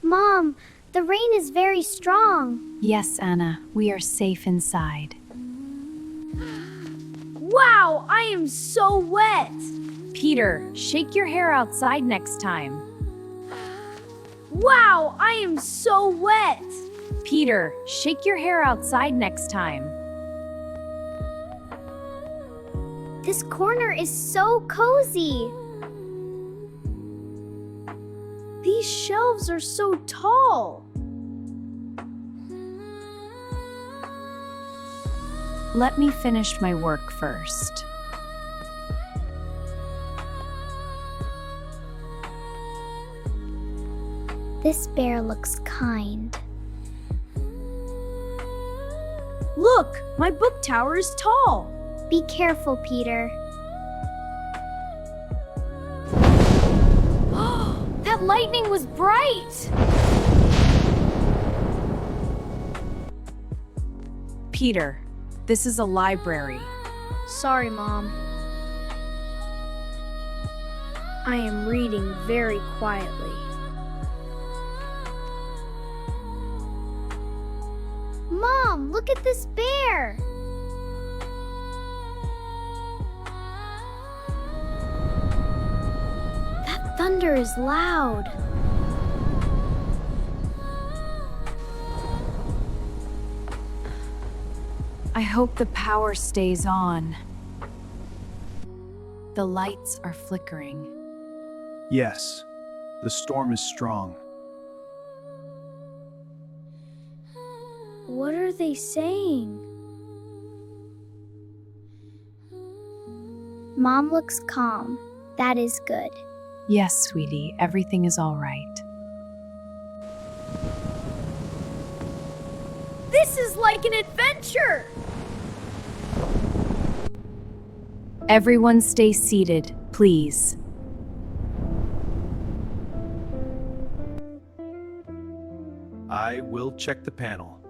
Mom, the rain is very strong. Yes, Anna, we are safe inside. Wow, I am so wet! Peter, shake your hair outside next time. Wow, I am so wet! Peter, shake your hair outside next time. This corner is so cozy. These shelves are so tall. Let me finish my work first. This bear looks kind. Look, my book tower is tall. Be careful, Peter. That lightning was bright! Peter, this is a library. Sorry, Mom. I am reading very quietly. Mom, look at this bear. That thunder is loud. I hope the power stays on. The lights are flickering. Yes, the storm is strong. What are they saying? Mom looks calm. That is good. Yes, sweetie, everything is all right. This is like an adventure! Everyone stay seated, please. I will check the panel.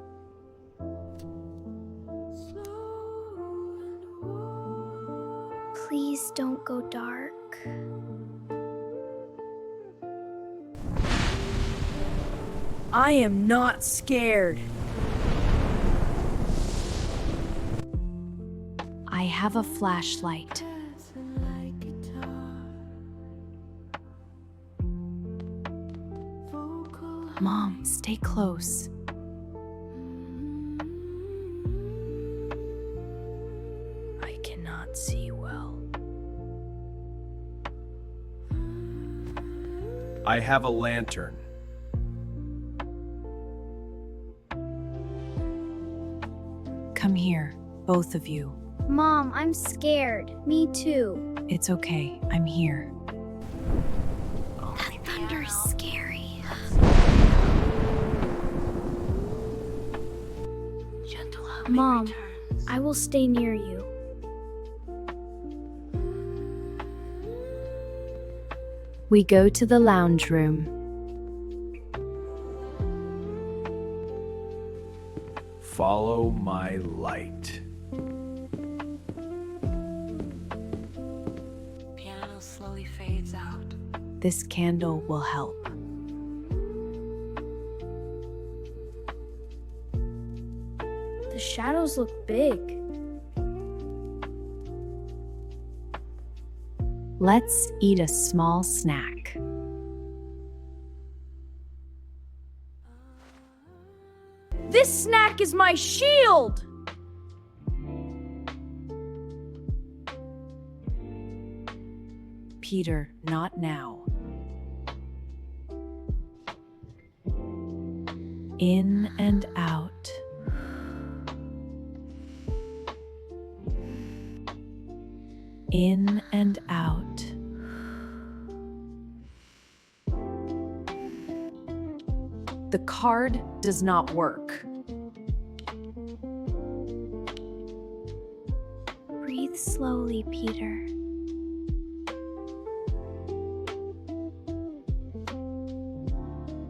Please don't go dark. I am not scared. I have a flashlight. Mom, stay close. I cannot see well. I have a lantern. Come here, both of you. Mom, I'm scared. Me too. It's okay, I'm here. That thunder is scary. Mom, I will stay near you. We go to the lounge room. Follow my light. Piano slowly fades out. This candle will help. The shadows look big. Let's eat a small snack. This snack is my shield! Peter, not now. In and out. In and out. The card does not work. Breathe slowly, Peter.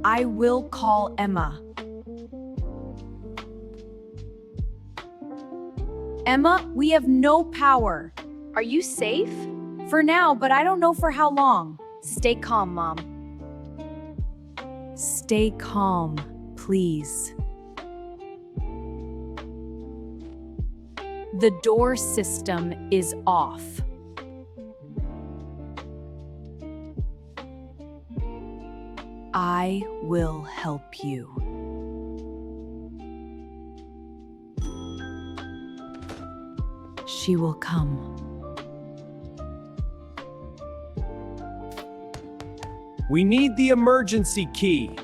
I will call Emma. Emma, we have no power. Are you safe? For now, but I don't know for how long. Stay calm, Mom. Stay calm, please. The door system is off. I will help you. She will come. We need the emergency key.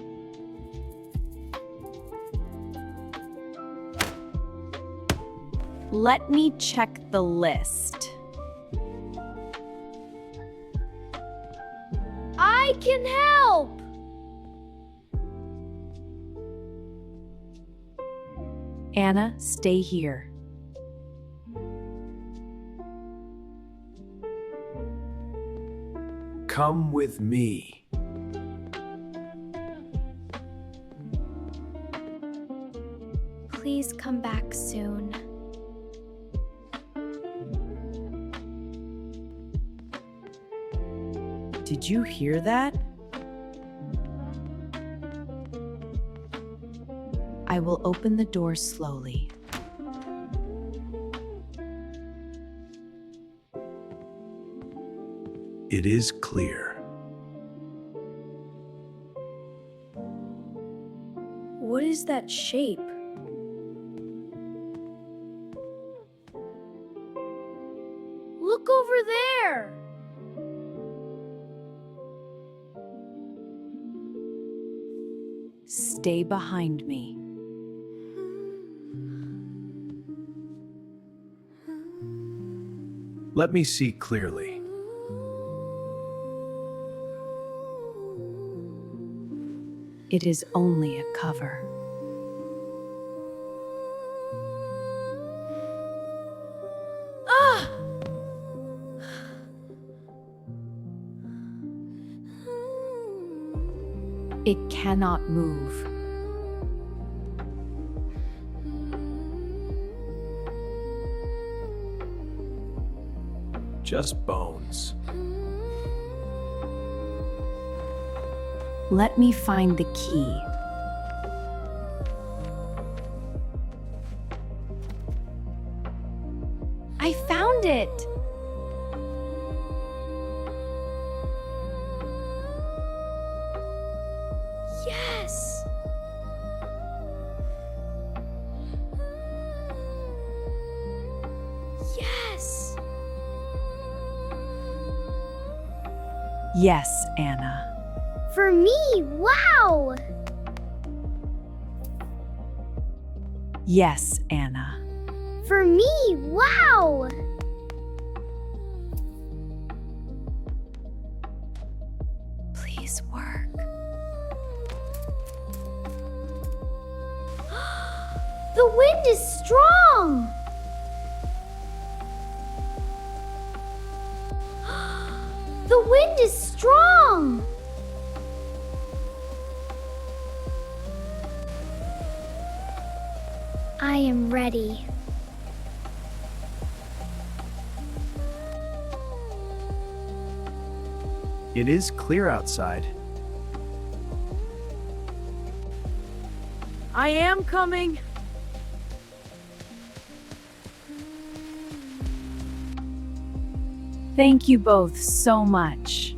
Let me check the list. I can help! Anna, stay here. Come with me. Please come back soon. Did you hear that? I will open the door slowly. It is clear. What is that shape? Look over there! Stay behind me. Let me see clearly. It is only a cover. It cannot move. Just bones. Let me find the key. I found it! Yes! Yes! Yes, Anna. For me, wow! Yes, Anna. For me, wow! Please work. The wind is strong! The wind is strong! I am ready. It is clear outside. I am coming. Thank you both so much.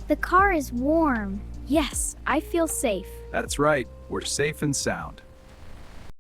The car is warm. Yes, I feel safe. That's right. We're safe and sound.